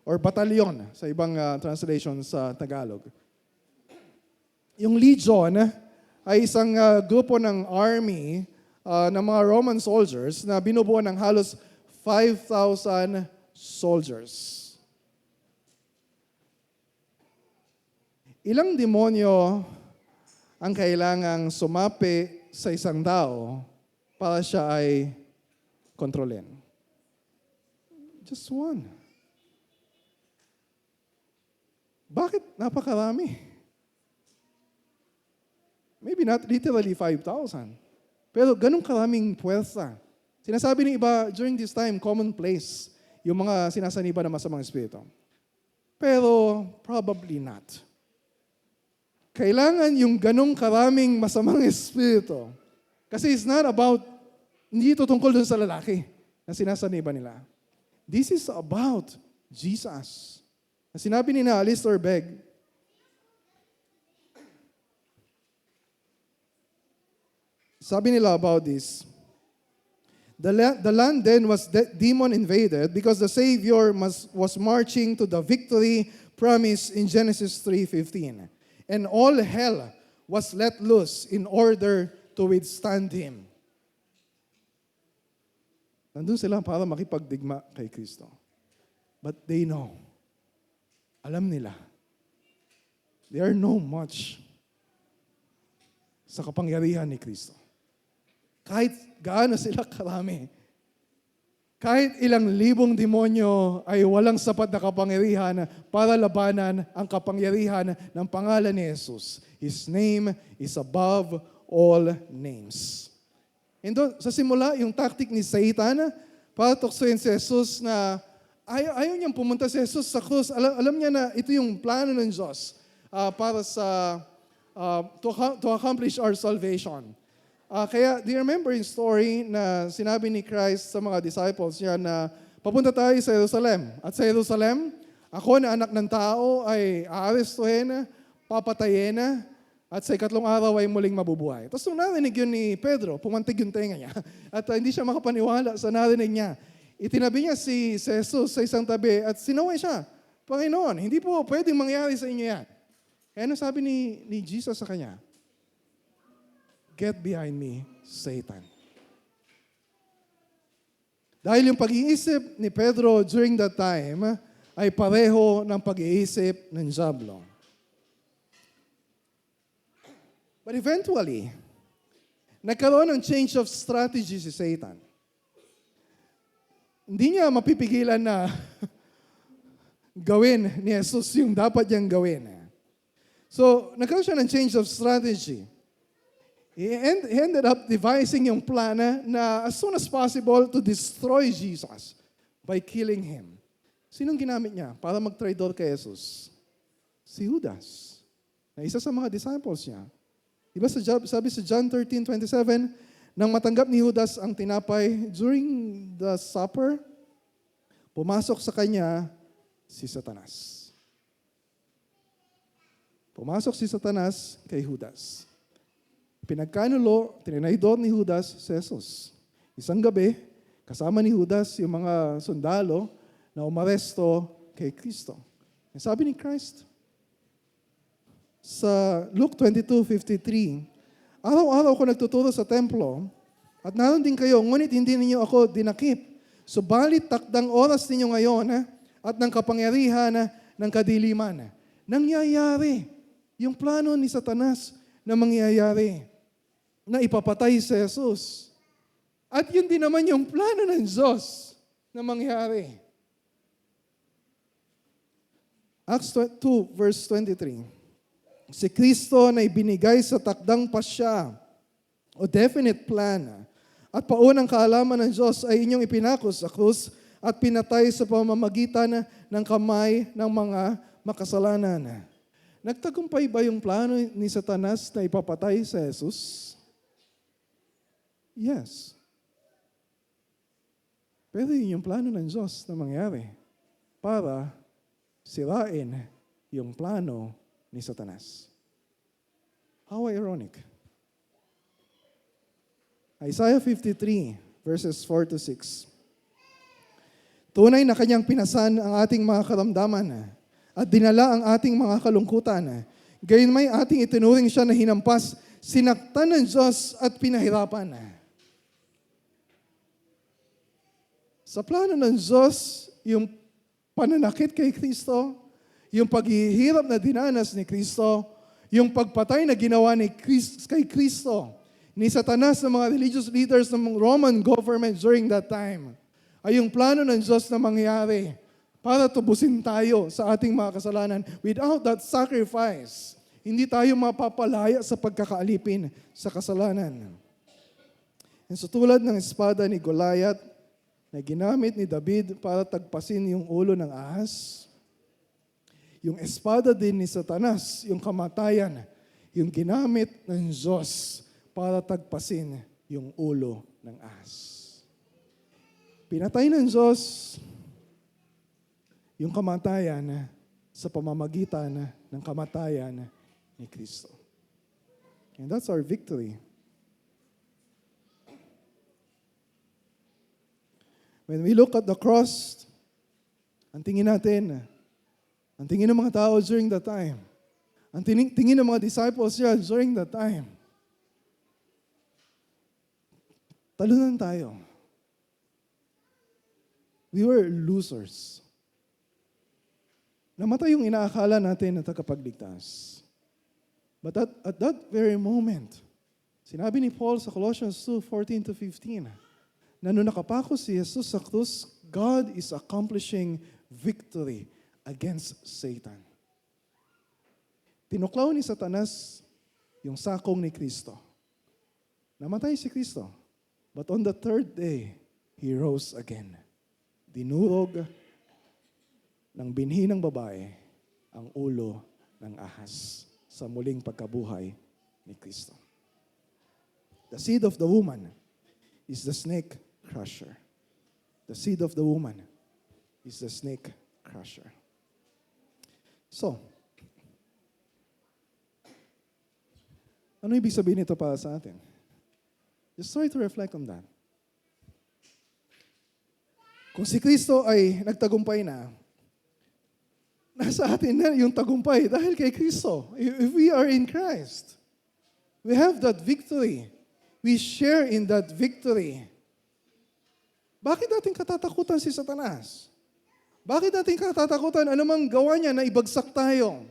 Or batalyon sa ibang translation sa Tagalog. Yung Legion ay isang grupo ng army ng mga Roman soldiers na binubuo ng halos 5,000 soldiers. Ilang demonyo ang kailangang sumapi sa isang tao para siya ay kontrolin? Just one. Bakit napakarami? Maybe not literally 5,000. Pero ganun karaming puwersa. Sinasabi ng iba, during this time, commonplace yung mga sinasaniba ng masamang espiritu. Pero probably not. Kailangan yung ganung karaming masamang espiritu. Kasi it's not about, hindi ito tungkol dun sa lalaki na sinasaniba nila. This is about Jesus. Sinabi ni na Alistair Begg, sabi nila about this, the land then was demon invaded because the Savior was marching to the victory promised in Genesis 3:15. And all hell was let loose in order to withstand Him. Nandun sila para makipagdigma kay Kristo. But they know, alam nila, they are no much sa kapangyarihan ni Kristo. Kahit gaano sila karami, kahit ilang libong demonyo ay walang sapat na kapangyarihan para labanan ang kapangyarihan ng pangalan ni Jesus. His name is above all names. And sa simula, yung tactic ni Satan para tuksoin si Jesus na ayaw niyang pumunta si Jesus sa krus. Alam niya na ito yung plano ng Diyos para to accomplish our salvation. Kaya, do you remember yung story na sinabi ni Christ sa mga disciples niya na papunta tayo sa Jerusalem. At sa Jerusalem, ako na anak ng tao ay aarestuhin, papatayin, at sa ikatlong araw ay muling mabubuhay. Tapos nung narinig yun ni Pedro, pumantig yung tenga niya. At hindi siya makapaniwala sa narinig niya. Itinabi niya si Jesus sa isang tabi at sinaway siya. Panginoon, hindi po pwedeng mangyari sa inyo yan. Kaya ano sabi ni Jesus sa kanya? Get behind me, Satan. Dahil yung pag-iisip ni Pedro during that time ay pareho ng pag-iisip ng diablo. But eventually, nagkaroon ng change of strategy si Satan. Hindi niya mapipigilan na gawin ni Jesus yung dapat niyang gawin. So, nagkaroon siya ng change of strategy. He ended up devising yung plan na as soon as possible to destroy Jesus by killing Him. Sinong ginamit niya para mag-traidor kay Jesus? Si Judas, na isa sa mga disciples niya. Diba sabi sa John 13:27, nang matanggap ni Judas ang tinapay during the supper, pumasok sa kanya si Satanas. Pumasok si Satanas kay Judas. Pinagkanulo, tinaydor ni Judas si Jesus. Isang gabi, kasama ni Judas yung mga sundalo na umaresto kay Kristo. Sabi ni Christ sa Luke 22:53, araw-araw ko nagtuturo sa templo at naroon din kayo, ngunit hindi ninyo ako dinakip. Subalit takdang oras ninyo ngayon at ng kapangyarihan ng kadiliman. Nangyayari yung plano ni Satanas na mangyayari na ipapatay si Jesus. At yun din naman yung plano ng Diyos na mangyari. Acts 2 verse 23. Si Kristo na ibinigay sa takdang pasya o definite plan at paunang kaalaman ng Diyos ay inyong ipinako sa krus at pinatay sa pamamagitan ng kamay ng mga makasalanan. Nagtagumpay ba yung plano ni Satanas na ipapatay sa Jesus? Yes. Pero yun yung plano ng Diyos na mangyari para sirain yung plano ni Satanas. How ironic. Isaiah 53 verses 4 to 6. Tunay na kanyang pinasan ang ating mga karamdaman at dinala ang ating mga kalungkutan. Gayunmay ating itinuring siya na hinampas, sinaktan ng Diyos at pinahirapan. Sa plano ng Diyos, yung pananakit kay Kristo, yung paghihirap na dinanas ni Kristo, yung pagpatay na ginawa kay Kristo, ni Satanas ng mga religious leaders ng Roman government during that time, ay yung plano ng Diyos na mangyari para tubusin tayo sa ating mga kasalanan. Without that sacrifice, hindi tayo mapapalaya sa pagkakaalipin sa kasalanan. And so tulad ng espada ni Goliath na ginamit ni David para tagpasin yung ulo ng ahas, yung espada din ni Satanas, yung kamatayan, yung ginamit ng Diyos para tagpasin yung ulo ng ahas. Pinatay ng Diyos yung kamatayan sa pamamagitan ng kamatayan ni Kristo. And that's our victory. When we look at the cross, ang tingin natin, ang tingin ng mga tao during that time, ang tingin ng mga disciples niya during that time, talunan tayo. We were losers. Namatay yung inaakala natin na tagapagligtas. But at that very moment, sinabi ni Paul sa Colossians 2:14-15, na nung nakapako si Jesus sa krus, God is accomplishing victory against Satan. Tinuklaw ni Satanas yung sakong ni Kristo. Namatay si Kristo. But on the third day, He rose again. Dinurog ng binhi ng babae ang ulo ng ahas sa muling pagkabuhay ni Kristo. The seed of the woman is the snake crusher. The seed of the woman is the snake crusher. So, ano ibig sabihin nito para sa atin? Just try to reflect on that. Kung si Kristo ay nagtagumpay na, nasa atin na yung tagumpay dahil kay Kristo. If we are in Christ, we have that victory. We share in that victory. Bakit natin katatakutan si Satanas? Bakit natin katatakutan anumang gawa niya na ibagsak tayo?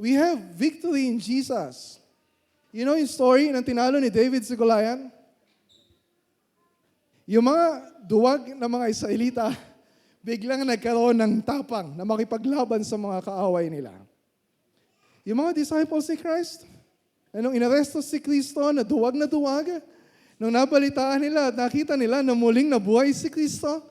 We have victory in Jesus. You know yung story ng tinalo ni David si Goliath? Yung mga duwag na mga Israelita, biglang nagkaroon ng tapang na makipaglaban sa mga kaaway nila. Yung mga disciples ni Christ, nung inaresto si Kristo na duwag, nung nabalitaan nila at nakita nila na muling nabuhay si Kristo,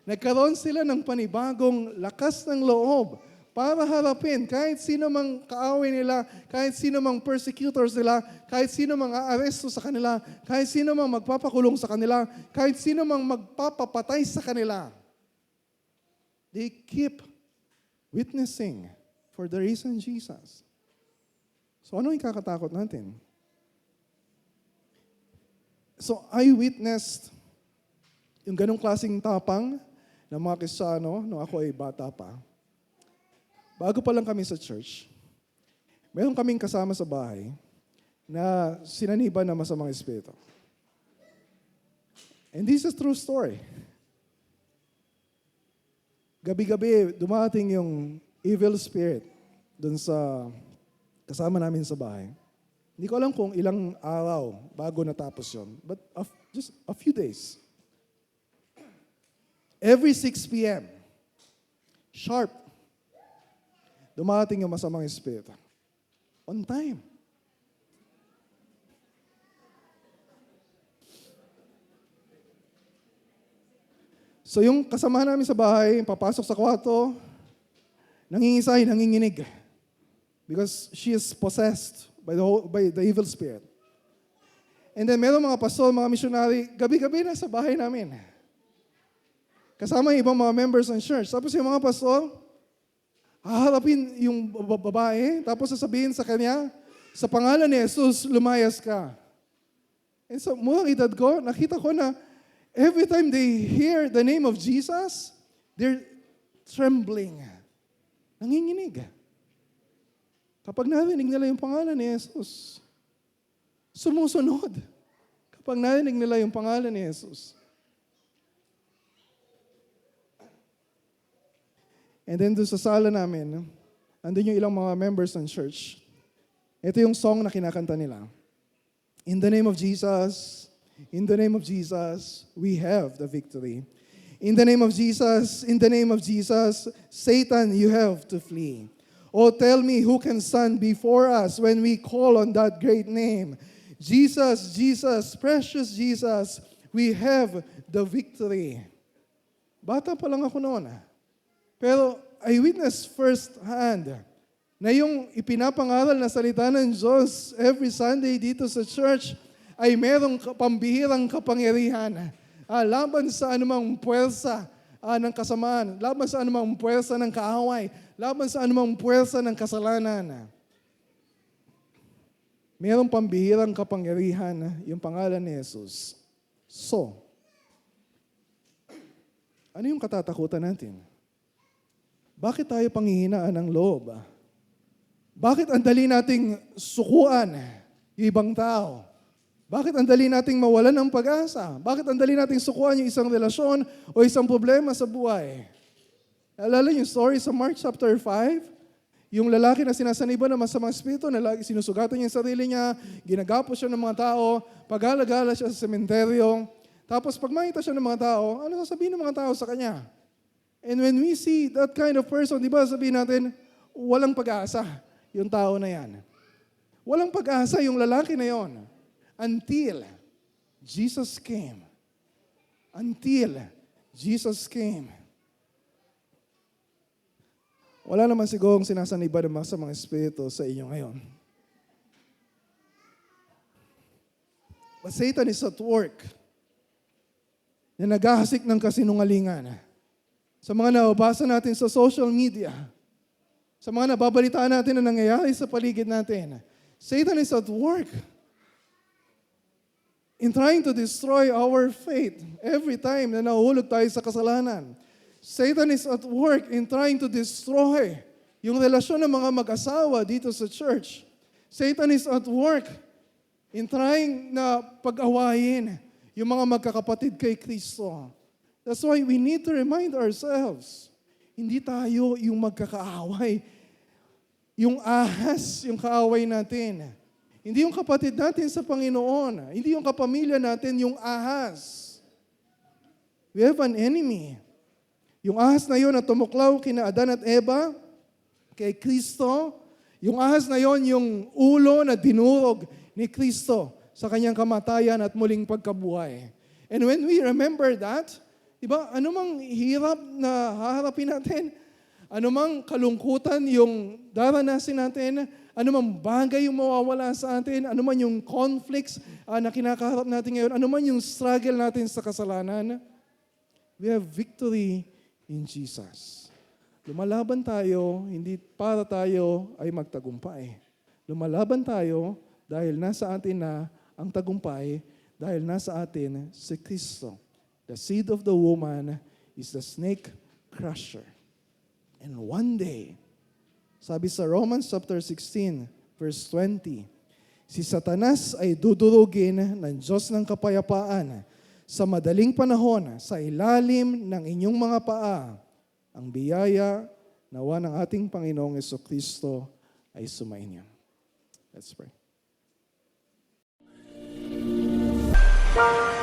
nagkaroon sila ng panibagong lakas ng loob para harapin kahit sino mang kaaway nila, kahit sino mang persecutors nila, kahit sino mang aaresto sa kanila, kahit sino mang magpapakulong sa kanila, kahit sino mang magpapapatay sa kanila. They keep witnessing for the risen Jesus. So ano yung kakatakot natin? So I witnessed yung ganong klaseng tapang ng mga Kristiyano nung ako ay bata pa. Bago pa lang kami sa church, meron kaming kasama sa bahay na sinaniban ng masamang espiritu. And this is a true story. Gabi-gabi, dumating yung evil spirit dun sa kasama namin sa bahay. Hindi ko alam kung ilang araw bago natapos yun. But just a few days. Every 6 p.m., sharp, dumating yung masamang espiritu. On time. So yung kasama namin sa bahay, papasok sa kwarto, nangingisay, nanginginig. Because she is possessed by the evil spirit. And then meron mga pastor, mga missionary, gabi-gabi na sa bahay namin. Kasama yung ibang mga members ng church. Tapos yung mga pastor, haharapin yung babae, tapos sasabihin sa kanya, sa pangalan ni Jesus, lumayas ka. And sa murang edad ko, nakita ko na every time they hear the name of Jesus, they're trembling. Nanginginig. Kapag narinig nila yung pangalan ni Jesus, sumusunod. Kapag narinig nila yung pangalan ni Jesus. And then doon sa sala namin, andun yung ilang mga members ng church. Ito yung song na kinakanta nila. In the name of Jesus, in the name of Jesus, we have the victory. In the name of Jesus, Satan, you have to flee. Oh, tell me who can stand before us when we call on that great name. Jesus, Jesus, precious Jesus, we have the victory. Bata pa lang ako noon. Pero I witnessed firsthand na yung ipinapangaral na salita ng Diyos every Sunday dito sa church ay merong pambihirang kapangyarihan laban sa anumang puwersa ng kasamaan, laban sa anumang puwersa ng kaaway, laban sa anumang puwersa ng kasalanan. Merong pambihirang kapangyarihan yung pangalan ni Jesus. So, ano yung katatakutan natin? Bakit tayo panghihinaan ng loob? Bakit ang dali nating sukuan yung ibang tao? Bakit ang dali nating mawalan ng pag-asa? Bakit ang dali nating sukuan yung isang relasyon o isang problema sa buhay? Alala yung story sa Mark chapter 5? Yung lalaki na sinasaniban ng masamang espiritu, na lagi sinusugatan niya yung sarili niya, ginagapos siya ng mga tao, pag-alagala siya sa sementeryo, tapos pag makita siya ng mga tao, ano sasabihin ng mga tao sa kanya? And when we see that kind of person, di ba sabihin natin, walang pag-asa yung tao na yan. Walang pag-asa yung lalaki na yon. Until Jesus came. Until Jesus came. Wala naman sigurong sinasaniba ng mga espiritu sa inyo ngayon. But Satan is at work na naghahasik ng kasinungalingan. Sa mga nababasa natin sa social media, sa mga nababalitaan natin na nangyayari sa paligid natin, Satan is at work in trying to destroy our faith every time na nahuhulog tayo sa kasalanan. Satan is at work in trying to destroy yung relasyon ng mga mag-asawa dito sa church. Satan is at work in trying na pag-awayin yung mga magkakapatid kay Kristo. That's why we need to remind ourselves, hindi tayo yung magkakaaway. Yung ahas, yung kaaway natin. Hindi yung kapatid natin sa Panginoon. Hindi yung kapamilya natin, yung ahas. We have an enemy. Yung ahas na yun na tumuklaw kina Adan at Eva, kay Kristo, yung ahas na yun, yung ulo na dinurog ni Kristo sa kanyang kamatayan at muling pagkabuhay. And when we remember that, diba, anumang hirap na haharapin natin, anumang kalungkutan yung daranasin natin, anumang bagay yung mawawala sa atin, anuman yung conflicts na kinakaharap natin ngayon, anuman yung struggle natin sa kasalanan, we have victory in Jesus. Lumalaban tayo, hindi para tayo ay magtagumpay. Lumalaban tayo dahil nasa atin na ang tagumpay, dahil nasa atin si Kristo. The seed of the woman is the snake crusher. And one day, sabi sa Romans chapter 16, verse 20, si Satanas ay dudurugin ng Diyos ng kapayapaan sa madaling panahon, sa ilalim ng inyong mga paa, ang biyaya nawa ng ating Panginoong Jesucristo ay sumainyo. Let's pray. Thank